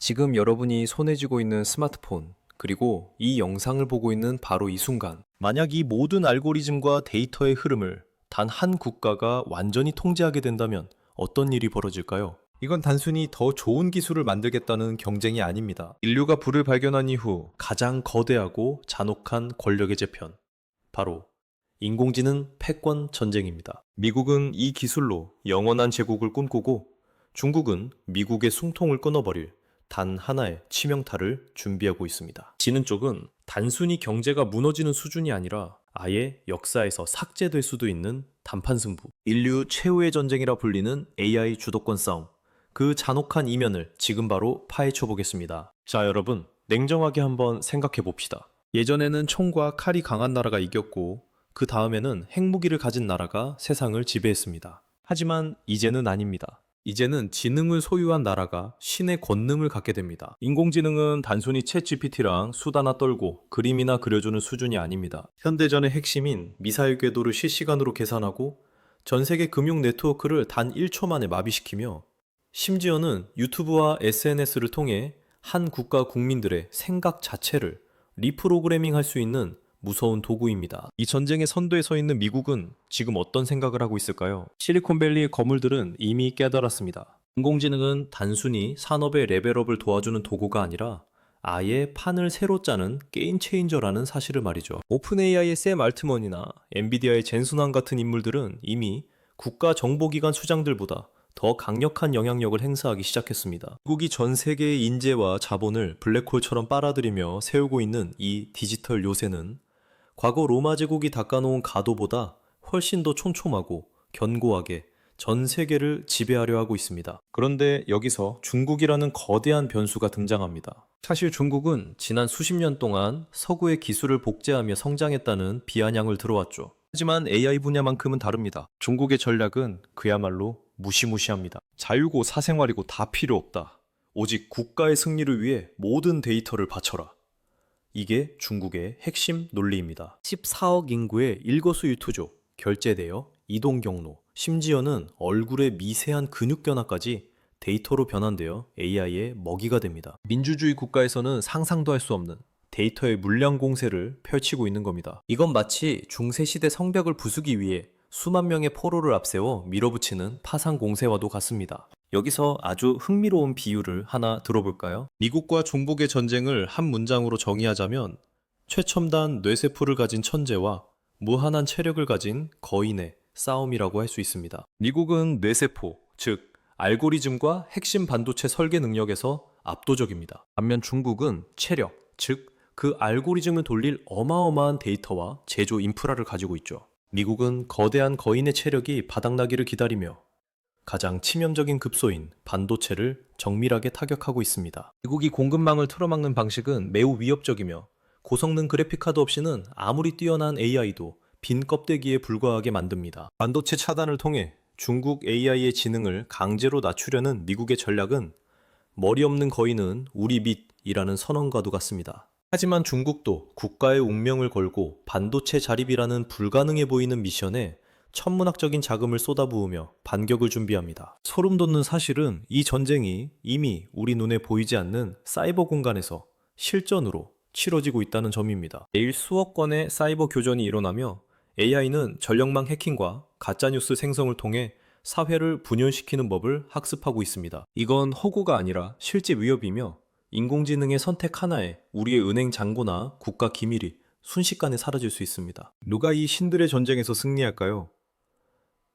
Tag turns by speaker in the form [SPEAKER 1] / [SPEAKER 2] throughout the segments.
[SPEAKER 1] 지금 여러분이 손에 쥐고 있는 스마트폰, 그리고 이 영상을 보고 있는 바로 이 순간,
[SPEAKER 2] 만약 이 모든 알고리즘과 데이터의 흐름을 단 한 국가가 완전히 통제하게 된다면 어떤 일이 벌어질까요?
[SPEAKER 3] 이건 단순히 더 좋은 기술을 만들겠다는 경쟁이 아닙니다. 인류가 불을 발견한 이후
[SPEAKER 2] 가장 거대하고 잔혹한 권력의 재편, 바로 인공지능 패권 전쟁입니다. 미국은 이 기술로 영원한 제국을 꿈꾸고 중국은 미국의 숨통을 끊어버릴 단 하나의 치명타를 준비하고 있습니다. 지는 쪽은 단순히 경제가 무너지는 수준이 아니라 아예 역사에서 삭제될 수도 있는 단판 승부. 인류 최후의 전쟁이라 불리는 AI 주도권 싸움. 그 잔혹한 이면을 지금 바로 파헤쳐 보겠습니다. 자, 여러분, 냉정하게 한번 생각해 봅시다. 예전에는 총과 칼이 강한 나라가 이겼고, 그 다음에는 핵무기를 가진 나라가 세상을 지배했습니다. 하지만 이제는 아닙니다. 이제는 지능을 소유한 나라가 신의 권능을 갖게 됩니다. 인공지능은 단순히 챗GPT랑 수다나 떨고 그림이나 그려주는 수준이 아닙니다. 현대전의 핵심인 미사일 궤도를 실시간으로 계산하고 전 세계 금융 네트워크를 단 1초 만에 마비시키며 심지어는 유튜브와 SNS를 통해 한 국가 국민들의 생각 자체를 리프로그래밍 할 수 있는 무서운 도구입니다. 이 전쟁의 선두에 서 있는 미국은 지금 어떤 생각을 하고 있을까요? 실리콘밸리의 거물들은 이미 깨달았습니다. 인공지능은 단순히 산업의 레벨업을 도와주는 도구가 아니라 아예 판을 새로 짜는 게임 체인저라는 사실을 말이죠. 오픈 AI의 샘 알트먼이나 엔비디아의 젠슨 황 같은 인물들은 이미 국가 정보기관 수장들보다 더 강력한 영향력을 행사하기 시작했습니다. 미국이 전 세계의 인재와 자본을 블랙홀처럼 빨아들이며 세우고 있는 이 디지털 요새는 과거 로마 제국이 닦아놓은 가도보다 훨씬 더 촘촘하고 견고하게 전 세계를 지배하려 하고 있습니다. 그런데 여기서 중국이라는 거대한 변수가 등장합니다. 사실 중국은 지난 수십 년 동안 서구의 기술을 복제하며 성장했다는 비아냥을 들어왔죠. 하지만 AI 분야만큼은 다릅니다. 중국의 전략은 그야말로 무시무시합니다. 자유고 사생활이고 다 필요 없다. 오직 국가의 승리를 위해 모든 데이터를 바쳐라. 이게 중국의 핵심 논리입니다. 14억 인구의 일거수일투족, 결제대여, 이동 경로, 심지어는 얼굴의 미세한 근육 변화까지 데이터로 변환되어 AI의 먹이가 됩니다. 민주주의 국가에서는 상상도 할 수 없는 데이터의 물량 공세를 펼치고 있는 겁니다. 이건 마치 중세시대 성벽을 부수기 위해 수만 명의 포로를 앞세워 밀어붙이는 파상 공세와도 같습니다. 여기서 아주 흥미로운 비유를 하나 들어볼까요? 미국과 중국의 전쟁을 한 문장으로 정의하자면 최첨단 뇌세포를 가진 천재와 무한한 체력을 가진 거인의 싸움이라고 할 수 있습니다. 미국은 뇌세포, 즉 알고리즘과 핵심 반도체 설계 능력에서 압도적입니다. 반면 중국은 체력, 즉 그 알고리즘을 돌릴 어마어마한 데이터와 제조 인프라를 가지고 있죠. 미국은 거대한 거인의 체력이 바닥나기를 기다리며 가장 치명적인 급소인 반도체를 정밀하게 타격하고 있습니다. 미국이 공급망을 틀어막는 방식은 매우 위협적이며 고성능 그래픽카드 없이는 아무리 뛰어난 AI도 빈 껍데기에 불과하게 만듭니다. 반도체 차단을 통해 중국 AI의 지능을 강제로 낮추려는 미국의 전략은 머리 없는 거인은 우리 밑이라는 선언과도 같습니다. 하지만 중국도 국가의 운명을 걸고 반도체 자립이라는 불가능해 보이는 미션에 천문학적인 자금을 쏟아부으며 반격을 준비합니다. 소름 돋는 사실은 이 전쟁이 이미 우리 눈에 보이지 않는 사이버 공간에서 실전으로 치러지고 있다는 점입니다. 매일 수억 건의 사이버 교전이 일어나며 AI는 전력망 해킹과 가짜뉴스 생성을 통해 사회를 분열시키는 법을 학습하고 있습니다. 이건 허구가 아니라 실제 위협이며 인공지능의 선택 하나에 우리의 은행 잔고나 국가 기밀이 순식간에 사라질 수 있습니다. 누가 이 신들의 전쟁에서 승리할까요?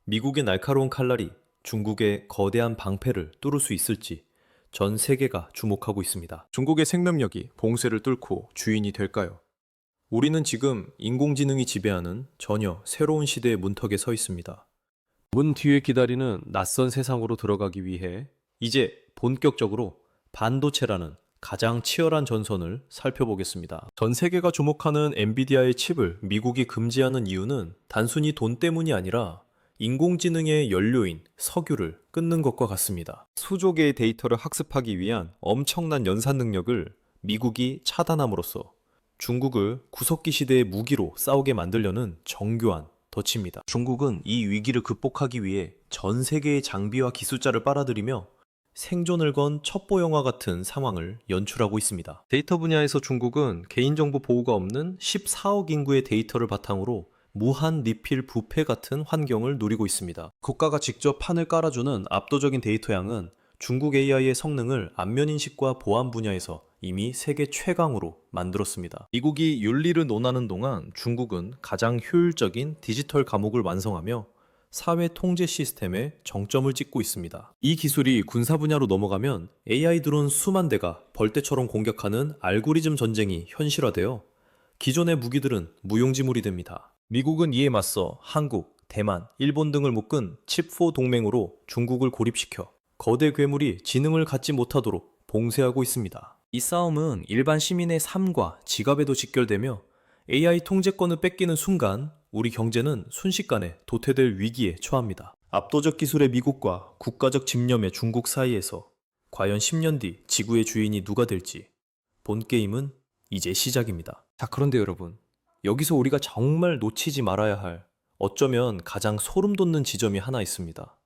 [SPEAKER 2] 미국의 날카로운 칼날이 중국의 거대한 방패를 뚫을 수 있을지 전 세계가 주목하고 있습니다. 중국의 생명력이 봉쇄를 뚫고 주인이 될까요? 우리는 지금 인공지능이 지배하는 전혀 새로운 시대의 문턱에 서 있습니다. 문 뒤에 기다리는 낯선 세상으로 들어가기 위해 이제 본격적으로 반도체라는 가장 치열한 전선을 살펴보겠습니다. 전 세계가 주목하는 엔비디아의 칩을 미국이 금지하는 이유는 단순히 돈 때문이 아니라 인공지능의 연료인 석유를 끊는 것과 같습니다. 수조 개의 데이터를 학습하기 위한 엄청난 연산 능력을 미국이 차단함으로써 중국을 구석기 시대의 무기로 싸우게 만들려는 정교한 덫입니다. 중국은 이 위기를 극복하기 위해 전 세계의 장비와 기술자를 빨아들이며 생존을 건 첩보 영화 같은 상황을 연출하고 있습니다. 데이터 분야에서 중국은 개인정보 보호가 없는 14억 인구의 데이터를 바탕으로 무한 리필 부패 같은 환경을 누리고 있습니다. 국가가 직접 판을 깔아주는 압도적인 데이터 양은 중국 AI의 성능을 안면인식과 보안 분야에서 이미 세계 최강으로 만들었습니다. 미국이 윤리를 논하는 동안 중국은 가장 효율적인 디지털 감옥을 완성하며 사회 통제 시스템에 정점을 찍고 있습니다. 이 기술이 군사 분야로 넘어가면 AI 드론 수만 대가 벌떼처럼 공격하는 알고리즘 전쟁이 현실화되어 기존의 무기들은 무용지물이 됩니다. 미국은 이에 맞서 한국, 대만, 일본 등을 묶은 칩4 동맹으로 중국을 고립시켜 거대 괴물이 지능을 갖지 못하도록 봉쇄하고 있습니다. 이 싸움은 일반 시민의 삶과 지갑에도 직결되며 AI 통제권을 뺏기는 순간 우리 경제는 순식간에 도태될 위기에 처합니다. 압도적 기술의 미국과 국가적 집념의 중국 사이에서 과연 10년 뒤 지구의 주인이 누가 될지 본 게임은 이제 시작입니다. 자, 그런데 여러분, 여기서 우리가 정말 놓치지 말아야 할 어쩌면 가장 소름 돋는 지점이 하나 있습니다.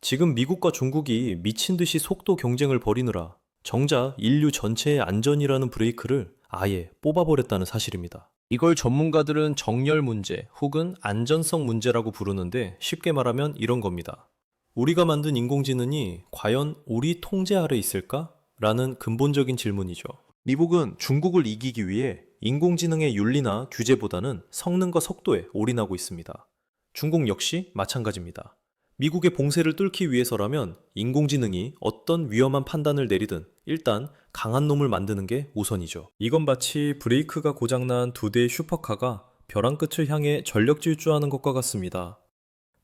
[SPEAKER 2] 지금 미국과 중국이 미친 듯이 속도 경쟁을 벌이느라 정작 인류 전체의 안전이라는 브레이크를 아예 뽑아버렸다는 사실입니다. 이걸 전문가들은 정렬 문제 혹은 안전성 문제라고 부르는데 쉽게 말하면 이런 겁니다. 우리가 만든 인공지능이 과연 우리 통제 아래 있을까? 라는 근본적인 질문이죠. 미국은 중국을 이기기 위해 인공지능의 윤리나 규제보다는 성능과 속도에 올인하고 있습니다. 중국 역시 마찬가지입니다. 미국의 봉쇄를 뚫기 위해서라면 인공지능이 어떤 위험한 판단을 내리든 일단 강한 놈을 만드는 게 우선이죠. 이건 마치 브레이크가 고장난 두 대의 슈퍼카가 벼랑 끝을 향해 전력 질주하는 것과 같습니다.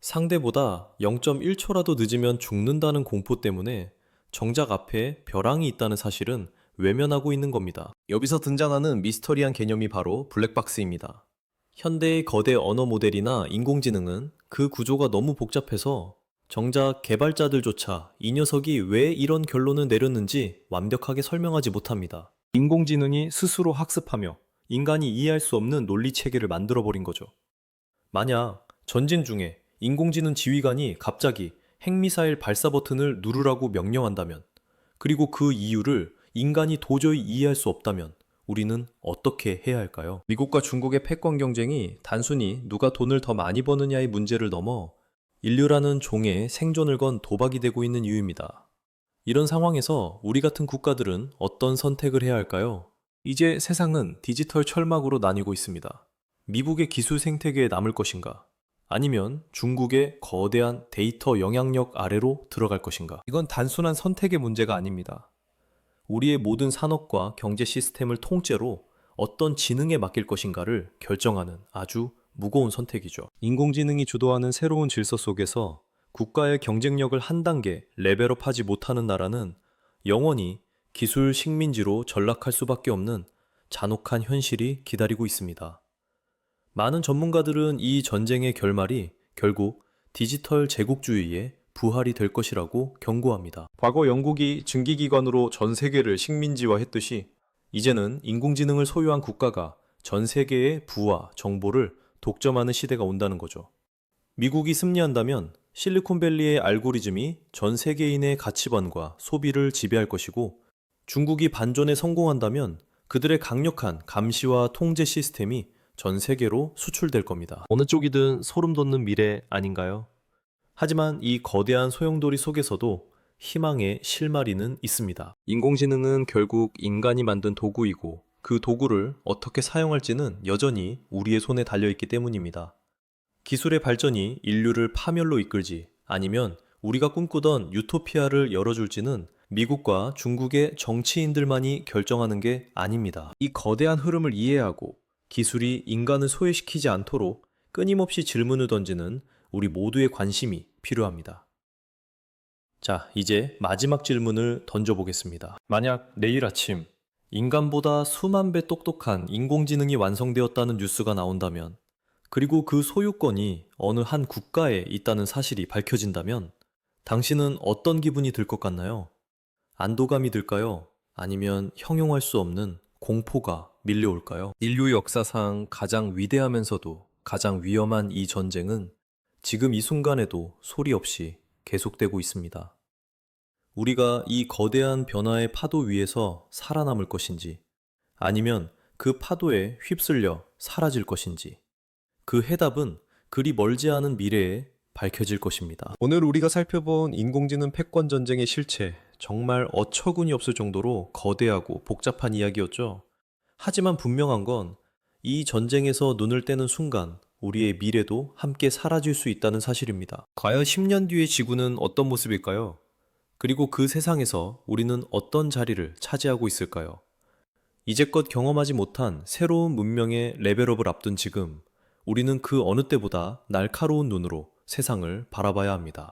[SPEAKER 2] 상대보다 0.1초라도 늦으면 죽는다는 공포 때문에 정작 앞에 벼랑이 있다는 사실은 외면하고 있는 겁니다. 여기서 등장하는 미스터리한 개념이 바로 블랙박스입니다. 현대의 거대 언어 모델이나 인공지능은 그 구조가 너무 복잡해서 정작 개발자들조차 이 녀석이 왜 이런 결론을 내렸는지 완벽하게 설명하지 못합니다. 인공지능이 스스로 학습하며 인간이 이해할 수 없는 논리 체계를 만들어버린 거죠. 만약 전쟁 중에 인공지능 지휘관이 갑자기 핵미사일 발사 버튼을 누르라고 명령한다면, 그리고 그 이유를 인간이 도저히 이해할 수 없다면 우리는 어떻게 해야 할까요? 미국과 중국의 패권 경쟁이 단순히 누가 돈을 더 많이 버느냐의 문제를 넘어 인류라는 종의 생존을 건 도박이 되고 있는 이유입니다. 이런 상황에서 우리 같은 국가들은 어떤 선택을 해야 할까요? 이제 세상은 디지털 철막으로 나뉘고 있습니다. 미국의 기술 생태계에 남을 것인가? 아니면 중국의 거대한 데이터 영향력 아래로 들어갈 것인가? 이건 단순한 선택의 문제가 아닙니다. 우리의 모든 산업과 경제 시스템을 통째로 어떤 지능에 맡길 것인가를 결정하는 아주 무거운 선택이죠. 인공지능이 주도하는 새로운 질서 속에서 국가의 경쟁력을 한 단계 레벨업하지 못하는 나라는 영원히 기술 식민지로 전락할 수밖에 없는 잔혹한 현실이 기다리고 있습니다. 많은 전문가들은 이 전쟁의 결말이 결국 디지털 제국주의의 부활이 될 것이라고 경고합니다. 과거 영국이 증기기관으로 전 세계를 식민지화했듯이 이제는 인공지능을 소유한 국가가 전 세계의 부와 정보를 독점하는 시대가 온다는 거죠. 미국이 승리한다면 실리콘밸리의 알고리즘이 전 세계인의 가치관과 소비를 지배할 것이고, 중국이 반전에 성공한다면 그들의 강력한 감시와 통제 시스템이 전 세계로 수출될 겁니다. 어느 쪽이든 소름 돋는 미래 아닌가요? 하지만 이 거대한 소용돌이 속에서도 희망의 실마리는 있습니다. 인공지능은 결국 인간이 만든 도구이고 그 도구를 어떻게 사용할지는 여전히 우리의 손에 달려있기 때문입니다. 기술의 발전이 인류를 파멸로 이끌지 아니면 우리가 꿈꾸던 유토피아를 열어줄지는 미국과 중국의 정치인들만이 결정하는 게 아닙니다. 이 거대한 흐름을 이해하고 기술이 인간을 소외시키지 않도록 끊임없이 질문을 던지는 우리 모두의 관심이 필요합니다. 자, 이제 마지막 질문을 던져보겠습니다. 만약 내일 아침 인간보다 수만 배 똑똑한 인공지능이 완성되었다는 뉴스가 나온다면, 그리고 그 소유권이 어느 한 국가에 있다는 사실이 밝혀진다면 당신은 어떤 기분이 들 것 같나요? 안도감이 들까요? 아니면 형용할 수 없는 공포가 밀려올까요? 인류 역사상 가장 위대하면서도 가장 위험한 이 전쟁은 지금 이 순간에도 소리 없이 계속되고 있습니다. 우리가 이 거대한 변화의 파도 위에서 살아남을 것인지, 아니면 그 파도에 휩쓸려 사라질 것인지, 그 해답은 그리 멀지 않은 미래에 밝혀질 것입니다.
[SPEAKER 3] 오늘 우리가 살펴본 인공지능 패권 전쟁의 실체, 정말 어처구니 없을 정도로 거대하고 복잡한 이야기였죠.
[SPEAKER 2] 하지만 분명한 건 이 전쟁에서 눈을 떼는 순간 우리의 미래도 함께 사라질 수 있다는 사실입니다.
[SPEAKER 3] 과연 10년 뒤의 지구는 어떤 모습일까요?
[SPEAKER 2] 그리고 그 세상에서 우리는 어떤 자리를 차지하고 있을까요? 이제껏 경험하지 못한 새로운 문명의 레벨업을 앞둔 지금, 우리는 그 어느 때보다 날카로운 눈으로 세상을 바라봐야 합니다.